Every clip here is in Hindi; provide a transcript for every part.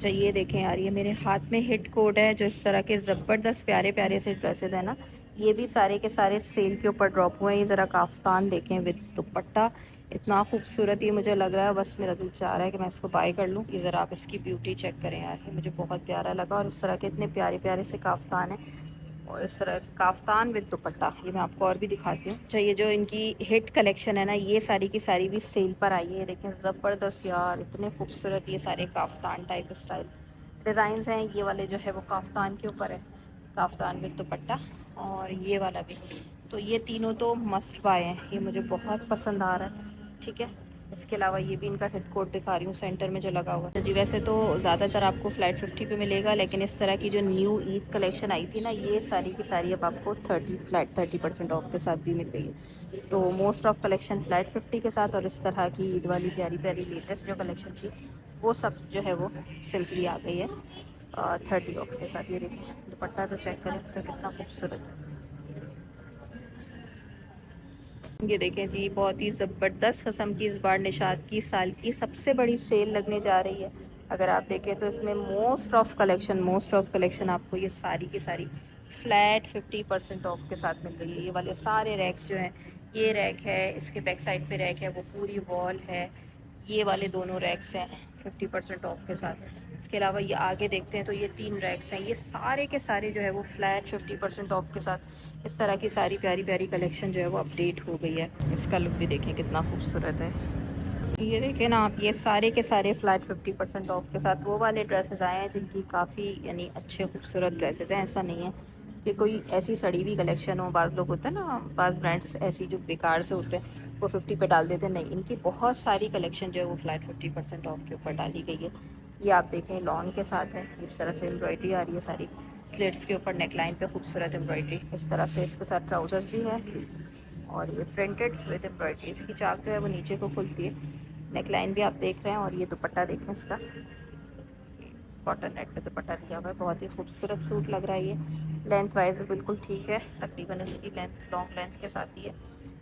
अच्छा ये देखें यार, ये मेरे हाथ में हिट कोड है जो इस तरह के ज़बरदस्त प्यारे प्यारे से ड्रेसेस है ना, ये भी सारे के सारे सेल के ऊपर ड्रॉप हुए हैं। ये ज़रा काफ्तान देखें विद दुपट्टा, इतना खूबसूरत ये मुझे लग रहा है, बस मेरा दिल चाह रहा है कि मैं इसको बाय कर लूँ। ये ज़रा आप इसकी ब्यूटी चेक करें यार, ये मुझे बहुत प्यारा लगा। और इस तरह के इतने प्यारे प्यारे से काफ्तान हैं, और इस तरह काफ्तान विद दुपट्टा। ये मैं आपको और भी दिखाती हूँ। अच्छा ये जो इनकी हिट कलेक्शन है ना, ये सारी की सारी भी सेल पर आई है। देखें ज़बरदस्त यार, इतने खूबसूरत ये सारे काफ्तान टाइप स्टाइल डिज़ाइंस हैं। ये वाले जो है वो काफ्तान के ऊपर है, काफ्तान विद दुपट्टा, और ये वाला भी। तो ये तीनों तो मस्ट बाय हैं, ये मुझे बहुत पसंद आ रहा है। ठीक है, इसके अलावा ये भी इनका हिट कोड दिखा रही हूँ सेंटर में जो लगा हुआ है जी। वैसे तो ज़्यादातर आपको फ्लैट 50 पे मिलेगा, लेकिन इस तरह की जो न्यू ईद कलेक्शन आई थी ना, ये सारी की सारी अब आपको 30% ऑफ के साथ भी मिल रही है। तो मोस्ट ऑफ कलेक्शन फ्लैट 50 के साथ, और इस तरह की ईद वाली प्यारी प्यारी लेटेस्ट जो कलेक्शन थी वो सब जो है वो सिंपली आ गई है 30 ऑफ के साथ। ये देखिए दुपट्टा तो चेक करें इसका कितना खूबसूरत है। ये देखें जी, बहुत ही ज़बरदस्त किस्म की इस बार निशात की साल की सबसे बड़ी सेल लगने जा रही है। अगर आप देखें तो इसमें मोस्ट ऑफ कलेक्शन आपको ये सारी की सारी फ्लैट 50% ऑफ के साथ मिल रही है। ये वाले सारे रैक्स जो हैं, ये रैक है, इसके बैक साइड पे रैक है, वो पूरी वॉल है, ये वाले दोनों रैक्स हैं 50% ऑफ के साथ। इसके अलावा ये आगे देखते हैं तो ये 3 रैक्स हैं, ये सारे के सारे जो है वो फ्लैट 50% ऑफ के साथ। इस तरह की सारी प्यारी प्यारी कलेक्शन जो है वो अपडेट हो गई है। इसका लुक भी देखें कितना खूबसूरत है। ये देखें ना आप, ये सारे के सारे फ्लैट 50% ऑफ के साथ वो वाले ड्रेसेस आए हैं जिनकी काफ़ी यानी अच्छे खूबसूरत ड्रेसेस हैं। ऐसा नहीं है कि कोई ऐसी सड़ी हुई कलेक्शन हो। बाज़ लोग होते हैं ना, बाज़ ब्रांड्स ऐसी जो बेकार से होते हैं वो 50 पे डाल देते हैं। नहीं, इनकी बहुत सारी कलेक्शन जो है वो फ्लैट 50% ऑफ के ऊपर डाली गई है। ये आप देखें लॉन के साथ है, इस तरह से एम्ब्रॉयडरी आ रही है सारी स्लिट्स के ऊपर, नेकलाइन पे खूबसूरत एम्ब्रॉयडरी इस तरह से। इसके साथ ट्राउज़र्स भी है, और ये प्रिंटेड विद एम्ब्रॉयडरी। इसकी चाक जो है वो नीचे को खुलती है, नेकलाइन भी आप देख रहे हैं। और ये दुपट्टा देखें इसका, कॉटन नेट पे दुपट्टा दिया हुआ है, बहुत ही खूबसूरत सूट लग रहा है। ये लेंथ वाइज भी बिल्कुल ठीक है, तकरीबन इसकी लेंथ लॉन्ग लेंथ के साथ ही है।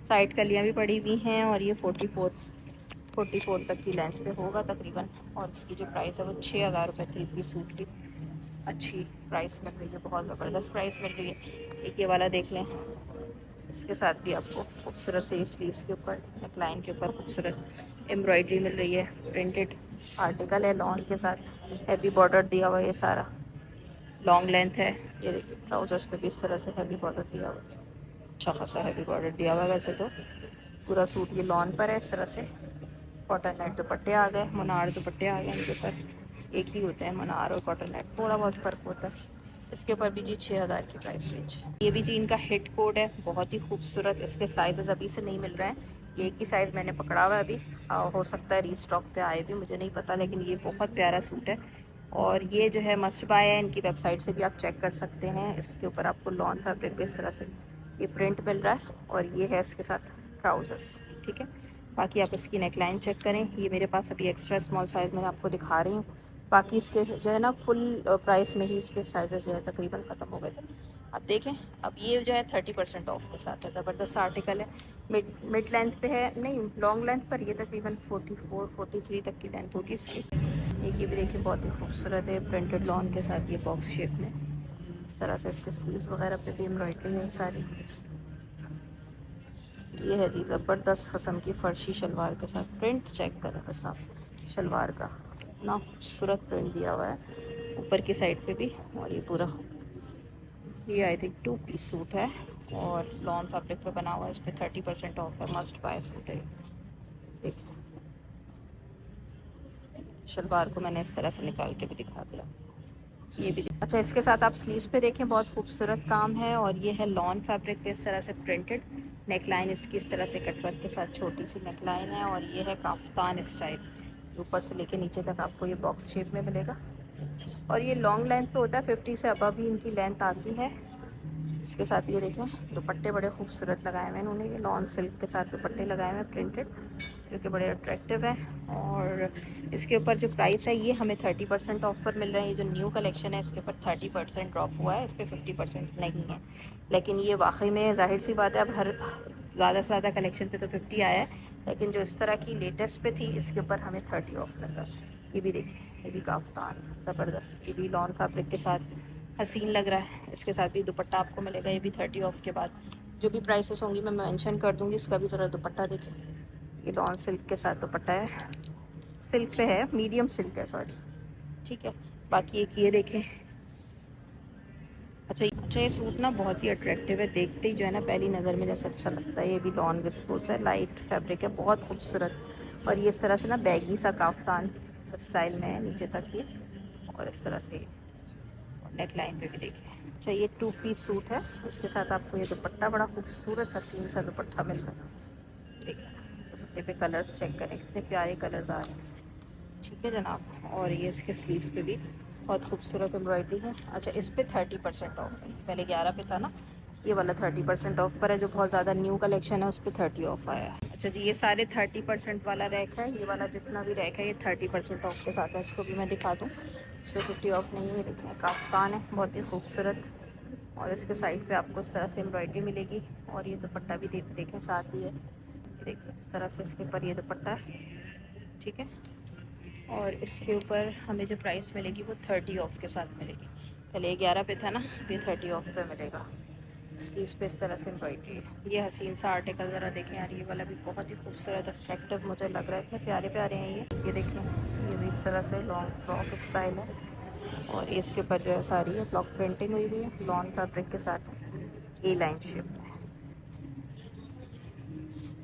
साइड कलियाँ भी पड़ी हुई हैं, और ये 44 तक की लेंथ पे होगा तकरीबन। और इसकी जो प्राइस है वो 6000 रुपये थी। पीस सूट की अच्छी प्राइस मिल रही है, बहुत ज़बरदस्त प्राइस मिल रही है। एक ये वाला देख लें, इसके साथ भी आपको खूबसूरत से स्लीव्स के ऊपर, नेकलाइन के ऊपर खूबसूरत एम्ब्रॉयडरी मिल रही है। प्रिंटेड आर्टिकल है, लॉन के साथ हैवी बॉर्डर दिया हुआ है, ये सारा लॉन्ग लेंथ है। ये देखिए ट्राउजर्स पे भी इस तरह से हैवी बॉर्डर दिया हुआ है, अच्छा खासा हैवी बॉर्डर दिया हुआ है। वैसे तो पूरा सूट ये लॉन पर है इस तरह से। कॉटन नेट दुपट्टे आ गए, मुनार दुपट्टे आ गए इनके ऊपर। एक ही होते हैं मुनार और कॉटन नेट, थोड़ा बहुत फ़र्क होता है। इसके ऊपर भी जी 6000 की प्राइस रेंज। ये भी जी इनका हिट कोड है, बहुत ही खूबसूरत। इसके साइजेस अभी से नहीं मिल रहे हैं, ये एक ही साइज़ मैंने पकड़ा हुआ है अभी। हो सकता है रीस्टॉक पे आए भी, मुझे नहीं पता, लेकिन ये बहुत प्यारा सूट है। और ये जो है मस्ट बाय है, इनकी वेबसाइट से भी आप चेक कर सकते हैं। इसके ऊपर आपको लॉन फैब्रिक पे इस तरह से ये प्रिंट मिल रहा है, और ये है इसके साथ ट्राउज़र्स। ठीक है, बाकी आप इसकी नेकलाइन चेक करें। ये मेरे पास अभी एक्स्ट्रा स्मॉल साइज़ में आपको दिखा रही हूँ, बाकी इसके जो है ना फुल प्राइस में ही इसके साइजेस जो है तकरीबन ख़त्म हो गए थे। अब देखें, अब ये जो है 30% ऑफ के साथ है, ज़बरदस्त आर्टिकल है। मिड लेंथ पे है, नहीं लॉन्ग लेंथ पर, ये तकरीबन 44-43 तक की लेंथ होगी इसकी। एक ये भी देखिए बहुत ही खूबसूरत है, प्रिंटेड लॉन के साथ, ये बॉक्स शेप में इस तरह से। इसके स्लीव्स वगैरह पे भी एम्ब्रॉयडरी है सारी। ये है जी ज़बरदस्त किस्म की फ़र्शी शलवार के साथ। प्रिंट चेक करें बस आप शलवार का, कितना खूबसूरत प्रिंट दिया हुआ है ऊपर की साइड पे भी। और ये पूरा, ये आई थिंक 2 पीस सूट है, और लॉन फैब्रिक पे बना हुआ है। इस पर 30% ऑफ है, मस्ट बाय सूट है। देखिए शलवार को मैंने इस तरह से निकाल के भी दिखा दिया। ये भी अच्छा, इसके साथ आप स्लीव्स पे देखें, बहुत खूबसूरत काम है। और ये है लॉन फैब्रिक पे इस तरह से प्रिंटेड नेकलाइन, इसकी इस तरह से कटवर्क के साथ छोटी सी नेकलाइन है। और ये है काफ्तान स्टाइल, ऊपर से लेके नीचे तक आपको ये बॉक्स शेप में मिलेगा। और ये लॉन्ग लेंथ पे होता है, 50 से अबव ही इनकी लेंथ आती है। इसके साथ ये देखें दुपट्टे बड़े खूबसूरत लगाए हुए हैं इन्होंने, ये नॉन सिल्क के साथ दुपट्टे लगाए हुए हैं प्रिंटेड, जो कि बड़े अट्रैक्टिव हैं। और इसके ऊपर जो प्राइस है ये हमें 30% ऑफ पर मिल रहे हैं। ये जो न्यू कलेक्शन है इसके ऊपर 30% ड्रॉप हुआ है, इस पर 50% नहीं है। लेकिन ये वाकई में ज़ाहिर सी बात है, अब हर ज़्यादा से ज़्यादा कलेक्शन पे तो 50 आया है, लेकिन जो इस तरह की लेटेस्ट पे थी इसके ऊपर हमें 30 ऑफ लगा। ये भी देखिए ये भी काफ्तान ज़बरदस्त, ये भी लॉन फैब्रिक के साथ हसीन लग रहा है। इसके साथ भी दुपट्टा आपको मिलेगा, ये भी 30 ऑफ के बाद। जो भी प्राइसेस होंगी मैं मेंशन कर दूँगी। इसका भी ज़रा दुपट्टा देखें, ये लॉन सिल्क के साथ दुपट्टा है, सिल्क पे है, मीडियम सिल्क है सॉरी, ठीक है। बाकी एक ये देखें, अच्छा ये सूट ना बहुत ही अट्रैक्टिव है, देखते ही जो है ना पहली नज़र में जैसे अच्छा लगता है। ये भी लॉन विस्कोस है, लाइट फैब्रिक है, बहुत खूबसूरत। और ये इस तरह से ना बैगी सा काफ्तान स्टाइल में है नीचे तक ये, और इस तरह से नेक लाइन पे भी देखें। अच्छा ये 2 पीस सूट है, इसके साथ आपको ये दुपट्टा बड़ा खूबसूरत हसीन सा दुपट्टा मिल रहा है। देखिए दुपट्टे पे कलर्स चेक करें, कितने प्यारे कलर्स आ रहे हैं, ठीक है जनाब। और ये इसके स्लीव्स पे भी बहुत खूबसूरत एम्ब्रॉयडरी है। अच्छा इस पे 30% ऑफ है, पहले 11 पे था ना, ये वाला 30% ऑफ पर है। जो बहुत ज़्यादा न्यू कलेक्शन है उस पर 30 ऑफ आया है। अच्छा जी ये सारे 30% वाला रैक है, ये वाला जितना भी रैक है ये 30% ऑफ के साथ है। इसको भी मैं दिखा दूँ, इस पर 50 ऑफ नहीं है। ये देखें काफ्तान है, बहुत ही खूबसूरत, और इसके साइड पे आपको इस तरह से एम्ब्रॉयडरी मिलेगी। और ये दुपट्टा भी देखें साथ ही है, ये देखिए इस तरह से इसके ऊपर ये दुपट्टा है, ठीक है। और इसके ऊपर हमें जो प्राइस मिलेगी वो 30 ऑफ के साथ मिलेगी। पहले 11 पे था ना, ये 30 ऑफ पे मिलेगा। स्लीव्स पे इस तरह से एम्ब्रॉयडरी है। ये हसीन सा आर्टिकल ज़रा देखें यार, ये वाला भी बहुत ही खूबसूरत अट्रैक्टिव मुझे लग रहा है, इतने प्यारे प्यारे हैं ये देखें, ये भी इस तरह से लॉन्ग फ्रॉक स्टाइल है। और इसके ऊपर जो है सारी है ब्लॉक प्रिंटिंग हुई हुई है, लॉन फैब्रिक के साथ ए लाइन शेप में।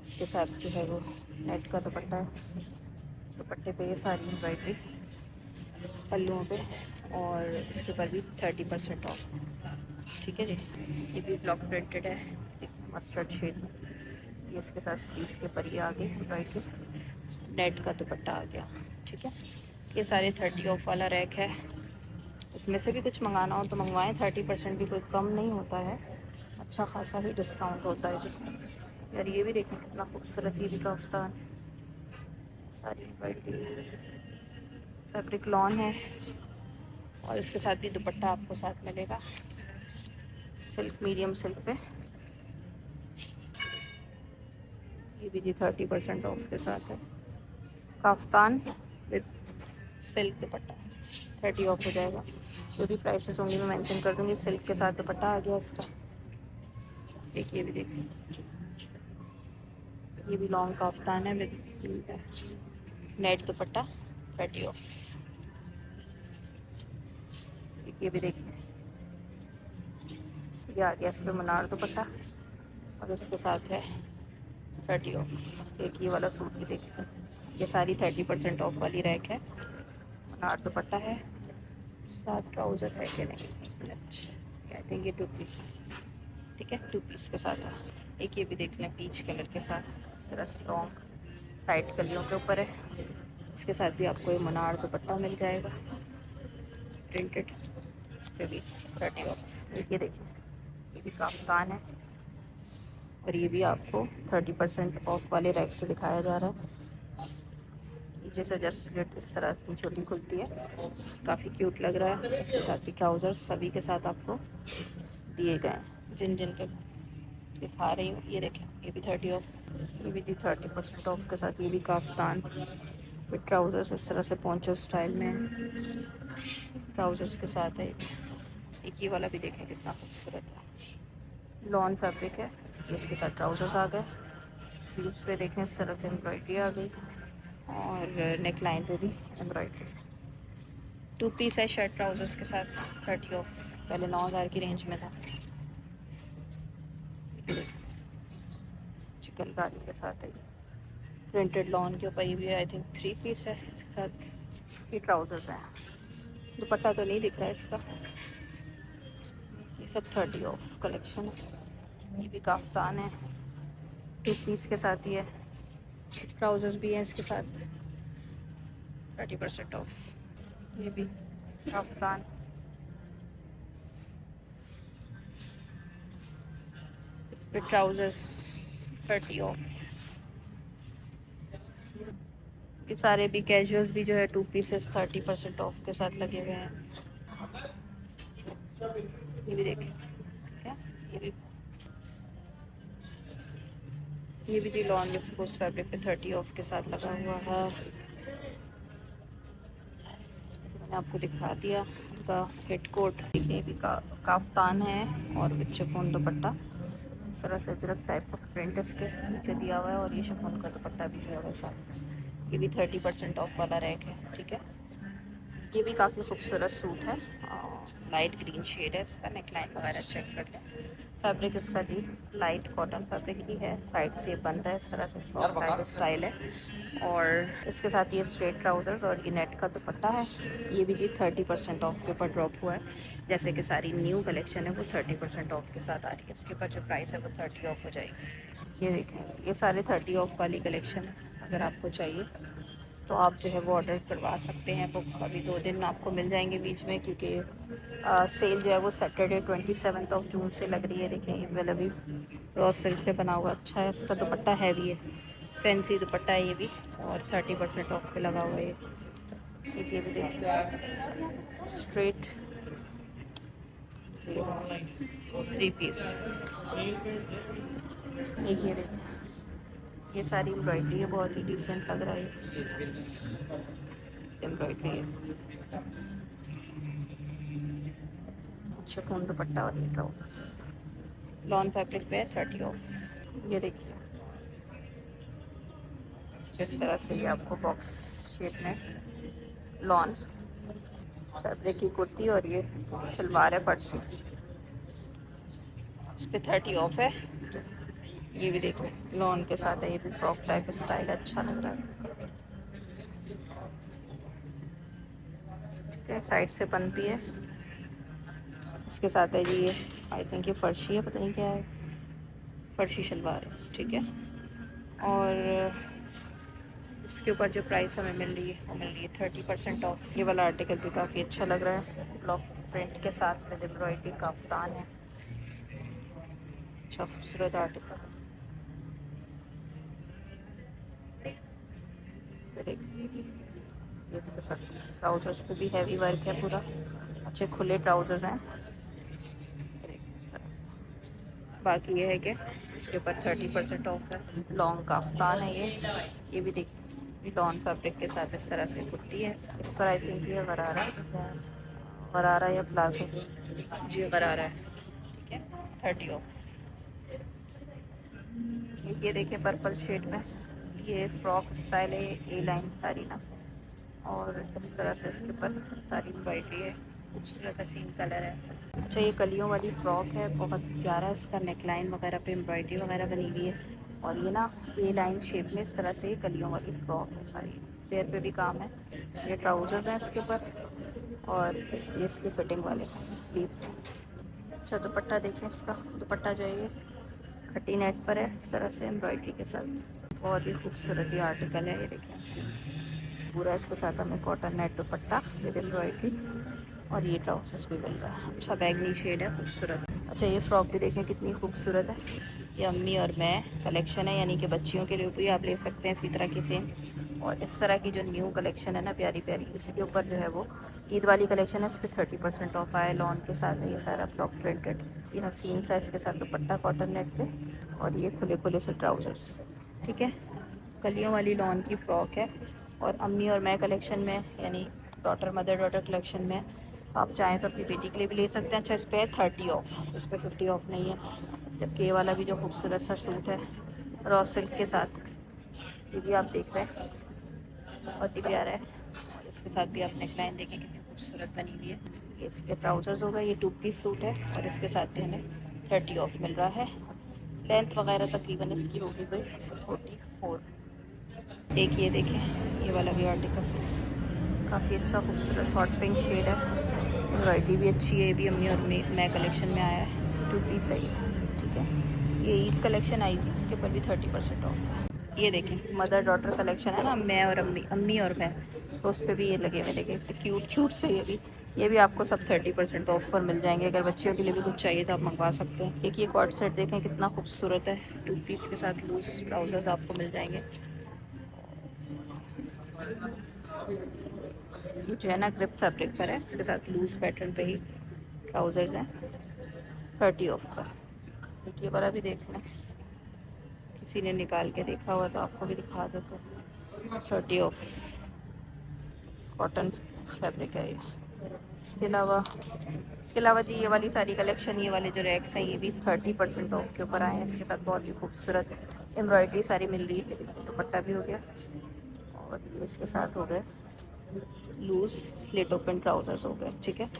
इसके साथ जो है वो नेट का दुपट्टा है, दुपट्टे पे ये सारी एम्ब्रॉयडरी पल्लुओं पे, और इसके ऊपर भी 30% ऑफ, ठीक है जी। ये भी ब्लॉक प्रिंटेड है मस्टर्ड शेड में, ये इसके साथ स्लीव्स के ऊपर ये आ गई एम्ब्रॉयडरी, नेट का दुपट्टा आ गया, ठीक है। ये सारे 30 ऑफ वाला रैक है, इसमें से भी कुछ मंगाना हो तो मंगवाएं, 30% भी कोई कम नहीं होता है, अच्छा खासा ही डिस्काउंट होता है जी। यार ये भी देखें कितना खूबसूरत, ये भी काफ्तान, सारी एम्ब्रॉयडरी, फैब्रिक लॉन है, और इसके साथ भी दुपट्टा आपको साथ मिलेगा, सिल्क मीडियम सिल्क पे। ये भी जी 30% ऑफ के साथ है, kaftan with silk dupatta 30 of हो जाएगा। जो भी प्राइसेस होंगी मैं मेंशन कर दूँगी। सिल्क के साथ दुपट्टा आ गया इसका, एक ये भी देखिए, ये भी लॉन्ग काफ्तान है विद नेट दुपट्टा 30 ऑफ। ये भी देखिए, ये आ गया इस पर मनार दुपट्टा, और इसके साथ है 30 ऑफ। एक ये वाला सूट भी देखिए, ये सारी 30% ऑफ वाली रैक है, मनार दुपट्टा है, साथ ट्राउज़र है कि नहीं, आई थिंक ये 2 पीस, ठीक है 2 पीस के साथ है। एक ये भी देख लें पीच कलर के साथ, इस तरह से लॉन्ग साइड कलियों के ऊपर है, इसके साथ भी आपको ये मनार दुपट्टा मिल जाएगा प्रिंटेड, इस पर भी 30 ऑफ। ये देखिए, ये भी काफ्तान है, और ये भी आपको 30% ऑफ वाले रैक से दिखाया जा रहा है। नीचे से जस्ट स्लिट इस तरह की छोटी खुलती है, काफ़ी क्यूट लग रहा है। इसके साथ भी ट्राउज़र्स सभी के साथ आपको दिए गए हैं, जिन जिन पे दिखा रही हूँ। ये देखें, ये भी 30 ऑफ, ये भी जी 30% ऑफ के साथ। ये भी काफ्तान विद ट्राउज़र्स इस तरह से पोंचो स्टाइल में ट्राउज़र्स के साथ है। एक ये वाला भी देखें कितना खूबसूरत है, लॉन फैब्रिक है, इसके साथ ट्राउज़र्स आ गए। स्लीव्स पे देखें इस तरह से एम्ब्रॉयडरी आ गई, और नेक लाइन पे भी एम्ब्रॉयडरी। 2 पीस है शर्ट ट्राउज़र्स के साथ 30 ऑफ, पहले 9000 की रेंज में था। चिकनकारी के साथ है, प्रिंटेड लॉन के ऊपर ये भी आई थिंक 3 पीस है, इसके साथ ये ट्राउज़र्स हैं। दुपट्टा तो नहीं दिख रहा है इसका, ये सब 30 ऑफ कलेक्शन है। ये भी काफ्तान है, 2 पीस के साथ ही है, ट्राउज़र्स भी हैं इसके साथ 30% ऑफ। ये भी काफ्तान, विद ट्राउज़र्स 30 ऑफ। ये सारे भी कैजुअल्स भी जो है 2 पीसेस 30% ऑफ के साथ लगे हुए हैं। ये भी देखें, ठीक है, ये भी जी लॉन विस्कोस फैब्रिक पे 30 ऑफ के साथ लगा हुआ है। मैंने आपको दिखा दिया उनका हेड कोट। देखिए भी काफ्तान है और विद शिफॉन दुपट्टा। इस तरह से अजरक टाइप का प्रिंट इसके नीचे दिया हुआ है और ये शिफॉन का दुपट्टा भी दिया हुआ है साथ। ये भी 30% ऑफ वाला रैक है, ठीक है। ये भी काफ़ी खूबसूरत सूट है, लाइट ग्रीन शेड है इसका। नेकलाइन वगैरह चेक कर लें। फैब्रिक इसका जी लाइट कॉटन फैब्रिक ही है, साइड से बंद है, इस तरह से फ्रॉक टाइप स्टाइल है। और इसके साथ ये स्ट्रेट ट्राउज़र्स और ये नेट का दुपट्टा है। ये भी जी 30% ऑफ के ऊपर ड्रॉप हुआ है। जैसे कि सारी न्यू कलेक्शन है वो 30% ऑफ के साथ आ रही है, इसके ऊपर जो प्राइस है वो 30 ऑफ हो जाएगी। ये देखें, ये सारे 30 ऑफ वाली कलेक्शन है। अगर आपको चाहिए तो आप जो है वो ऑर्डर करवा सकते हैं। बुक अभी 2 दिन आपको मिल जाएंगे बीच में, क्योंकि सेल जो है वो सैटरडे 27 ऑफ जून से लग रही है। देखें ये वाला भी रॉ सिल्क पे बना हुआ अच्छा है, इसका दुपट्टा हैवी है, फैंसी दुपट्टा है ये भी, और 30% ऑफ पे लगा हुआ है ये भी देखिए स्ट्रेट 3 पीस। देखिए ये सारी एम्ब्रॉयडरी है, बहुत ही डिसेंट लग रहा है एम्ब्रॉयडरी है। शिफॉन दुपट्टा और ये ट्राउजर्स लॉन फैब्रिक पे 30 ऑफ। ये देखिए इस तरह से ये आपको बॉक्स शेप में लॉन फैब्रिक की कुर्ती और ये शलवार है फर्शी, इस पर 30 ऑफ है। ये भी देखो लॉन के साथ है, ये भी फ्रॉक टाइप स्टाइल अच्छा लग रहा है। ठीक है, साइड से बंद भी है। इसके साथ है जी ये आई थिंक ये फर्शी है, पता नहीं क्या है, फर्शी शलवार है, ठीक है। और इसके ऊपर जो प्राइस हमें मिल रही है वो मिल रही है 30% ऑफ। ये वाला आर्टिकल भी काफ़ी अच्छा लग रहा है, ब्लॉक प्रिंट के साथ में एम्ब्रॉयडरी काफ्तान है, अच्छा खूबसूरत आर्टिकल। इसके साथ ट्राउजर्स पे भी हैवी वर्क है, पूरा अच्छे खुले ट्राउजर्स हैं। बाकी ये है कि इसके ऊपर 30% ऑफ है। लॉन्ग काफ्तान है ये भी देखिए लॉन फैब्रिक के साथ इस तरह से कुर्ती है। इस पर आई थिंक ये गरारा या प्लाजो जी गरारा है, ठीक है 30 ऑफ। ये देखिए पर्पल शेड में ये फ्रॉक स्टाइल है, ए लाइन सारी ना, और इस तरह से इसके ऊपर सारी एम्ब्रॉयडरी है, खूबसूरत हसीन कलर है। अच्छा ये कलियों वाली फ्रॉक है, बहुत प्यारा इसका नेकलाइन वगैरह पे एम्ब्रॉयडरी वगैरह बनी हुई है, और ये ना ए लाइन शेप में इस तरह से कलियों वाली फ्रॉक है सारी, पैर पे भी काम है। ये ट्राउजर्स हैं इसके ऊपर और इसकी फिटिंग वाले स्लीव्स हैं। अच्छा दुपट्टा देखें, इसका दुपट्टा जो है ये खट्टी नेट पर है, इस तरह से एम्ब्रॉयडरी के साथ, बहुत ही खूबसूरत ये आर्टिकल है। ये देखें पूरा इसके साथ हमें cotton net dupatta with embroidery और ये ट्राउजर्स भी मिल रहा है। अच्छा बैगनी शेड है, खूबसूरत। अच्छा ये फ्रॉक भी देखें कितनी खूबसूरत है, ये अम्मी और मैं कलेक्शन है, यानी कि बच्चियों के लिए भी आप ले सकते हैं इसी तरह की सेम। और इस तरह की जो न्यू कलेक्शन है ना प्यारी प्यारी, इसके ऊपर जो है वो ईद वाली कलेक्शन है, इस पर 30% ऑफ आया, लॉन के साथ है ये सारा ब्लॉक प्रिंटेड, ये हसीन सा इसके साथ दुपट्टा कॉटन नेट पे, और ये खुले खुले से ट्राउजर्स, ठीक है। कलियों वाली लॉन की फ़्रॉक है, और अम्मी और मैं कलेक्शन में यानी डॉटर मदर डॉटर कलेक्शन में आप चाहें तो अपनी बेटी के लिए भी ले सकते हैं। अच्छा इस पर 30 ऑफ, इस पर 50 ऑफ नहीं है। जबकि ये वाला भी जो खूबसूरत सा सूट है रॉ सिल्क के साथ, ये भी आप देख रहे हैं बहुत ही प्यारा है, और इसके साथ भी आप नेकलाइन देखें कितनी खूबसूरत बनी हुई है। ये इसके ट्राउजर्स होगा, ये 2 पीस सूट है और इसके साथ भी हमें 30 ऑफ मिल रहा है। लेंथ वगैरह तकरीबन इसकी होगी कोई 44। एक ये देखें ये वाला भी आर्टिकल काफ़ी अच्छा खूबसूरत हॉट पिंक शेड है, एम्ब्रॉयडरी भी अच्छी है, ये भी अम्मी और मैं कलेक्शन में आया है, 2 पीस है ये, ठीक है। ये ईद कलेक्शन आई थी, इसके ऊपर भी 30% ऑफ। ये देखें मदर डॉटर कलेक्शन है ना, मैं और अम्मी और मैं, तो उस पर भी ये लगे हुए देखें तो क्यूट क्यूट से ये भी आपको सब 30% ऑफ पर मिल जाएंगे। अगर बच्चियों के लिए भी कुछ चाहिए तो आप मंगवा सकते हैं। एक ये कॉर्ड सेट देखें कितना खूबसूरत है, 2 पीस के साथ लूज ट्राउजर्स आपको मिल जाएंगे। ये जो है ना ग्रिप फैब्रिक पर है, इसके साथ लूज पैटर्न पे ही ट्राउजर्स हैं, 30 ऑफ पर। एक ये वाला भी देख लें, किसी ने निकाल के देखा हुआ तो आपको भी दिखा देते हैं, 30 ऑफ कॉटन फैब्रिक है ये। इसके अलावा जी ये वाली सारी कलेक्शन, ये वाले जो रैक्स हैं ये भी 30% ऑफ के ऊपर आए हैं। इसके साथ बहुत ही खूबसूरत एम्ब्रॉयडरी सारी मिल रही है। दुपट्टा भी हो गया और इसके साथ हो गए लूज स्लिट ओपन ट्राउजर्स हो गए, ठीक है।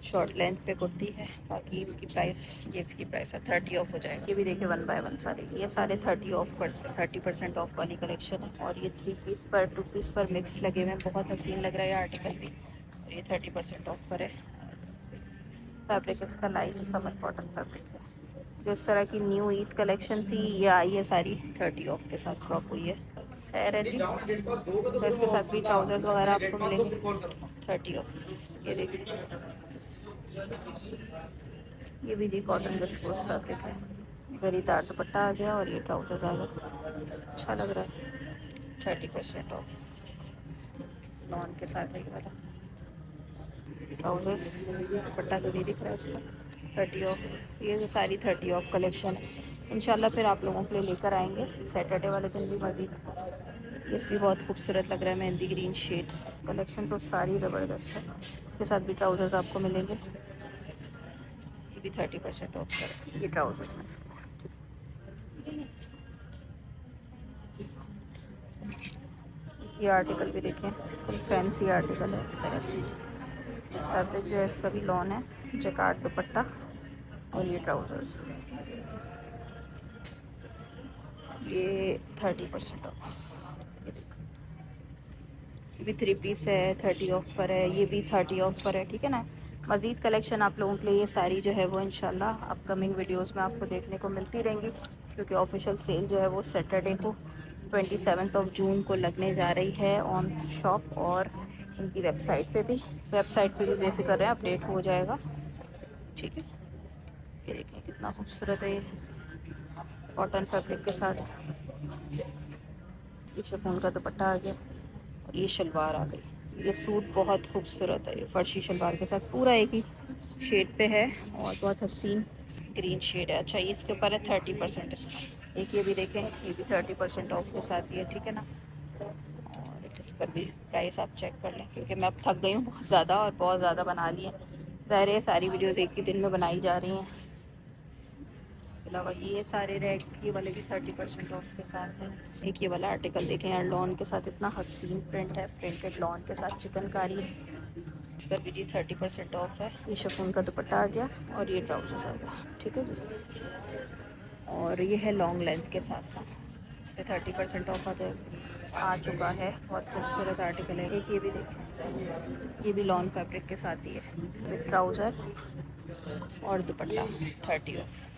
शॉर्ट लेंथ पे कुर्ती है। बाकी इसकी प्राइस, ये इसकी प्राइस है 30 ऑफ हो जाएगा। ये भी देखिए 1 बाय 1 सारे, ये सारे 30% ऑफ वाली कलेक्शन है। और ये 3 पीस पर 2 पीस पर मिक्स लगे हुए हैं, बहुत हसीन लग रहा है ये आर्टिकल भी। और ये 30% ऑफ पर है। फैब्रिक इसका लाइट समर कॉटन फैब्रिक है। जो इस तरह की न्यू ईद कलेक्शन थी ये आई है सारी 30 ऑफ के साथ क्रॉप हुई है। खैर है जी, तो इसके साथ भी ट्राउजर्स वगैरह आपको मिलेंगे 30 ऑफ। ये देखिए, ये भी जी कॉटन विस्कोस फैब्रिक है। जरीदार दुपट्टा आ गया और ये ट्राउजर्स आ गए। अच्छा लग रहा है। 30% ऑफ लॉन के साथ है ये वाला ट्राउजर्स। दुपट्टा तो नहीं दिख रहा है उसका। 30 ऑफ। ये जो सारी 30 ऑफ कलेक्शन है, इंशाल्लाह फिर आप लोगों के लिए लेकर आएंगे सैटरडे वाले दिन भी मज़ीद। ये भी बहुत खूबसूरत लग रहा है, मेहंदी ग्रीन शेड। कलेक्शन तो सारी ज़बरदस्त है। इसके साथ भी ट्राउजर्स आपको मिलेंगे। ये भी 30% ऑफ कर, ये ट्राउजर्स हैं इसके। ये आर्टिकल भी देखें, फुल फैंसी आर्टिकल है इस तरह से। फैब्रिक जो है इसका भी लॉन है, जैकार्ड दुपट्टा और ये ट्राउजर्स। ये 30% ऑफ। ये भी 3 पीस है, 30 ऑफ पर है। ये भी 30 ऑफ पर है, ठीक है ना। मज़ीद कलेक्शन आप लोगों के लिए ये सारी जो है वो इंशाल्लाह अपकमिंग वीडियोस में आपको देखने को मिलती रहेंगी, क्योंकि ऑफिशियल सेल जो है वो सैटरडे को 27 ऑफ जून को लगने जा रही है ऑन शॉप और इनकी वेबसाइट पे भी बेफिक्र है, अपडेट हो जाएगा, ठीक है। ये देखें कितना खूबसूरत है ये कॉटन फैब्रिक के साथ। ये शिफॉन का दुपट्टा आ गया और ये शलवार आ गई। ये सूट बहुत खूबसूरत है, ये फर्शी शलवार के साथ पूरा एक ही शेड पे है और बहुत हसीन ग्रीन शेड है। अच्छा, इसके ऊपर है 30% इसका। एक ये भी देखें, ये भी 30% ऑफ के साथ ही है, ठीक है ना। और इस पर भी प्राइस आप चेक कर लें, क्योंकि मैं अब थक गई हूँ बहुत ज़्यादा और बहुत ज़्यादा बना ली है। ज़ाहिर है सारी वीडियोज़ एक ही दिन में बनाई जा रही हैं। इसके अलावा ये सारे रैक ये वाले भी 30% ऑफ के साथ हैं। एक ये वाला आर्टिकल देखें यार, लॉन के साथ इतना हसीन प्रिंट है, प्रिंटेड लॉन के साथ चिकनकारी है। इस पर भी जी 30% ऑफ है। ये शिफॉन का दुपट्टा आ गया और ये ट्राउजर्स आ गया, ठीक है जी। और ये है लॉन्ग लेंथ के साथ का, इस पर 30% ऑफ आ चुका है। बहुत खूबसूरत आर्टिकल है। एक ये भी देखें, ये भी लॉन फैब्रिक के साथ ही है, विद ट्राउज़र और दुपट्टा 30 ऑफ।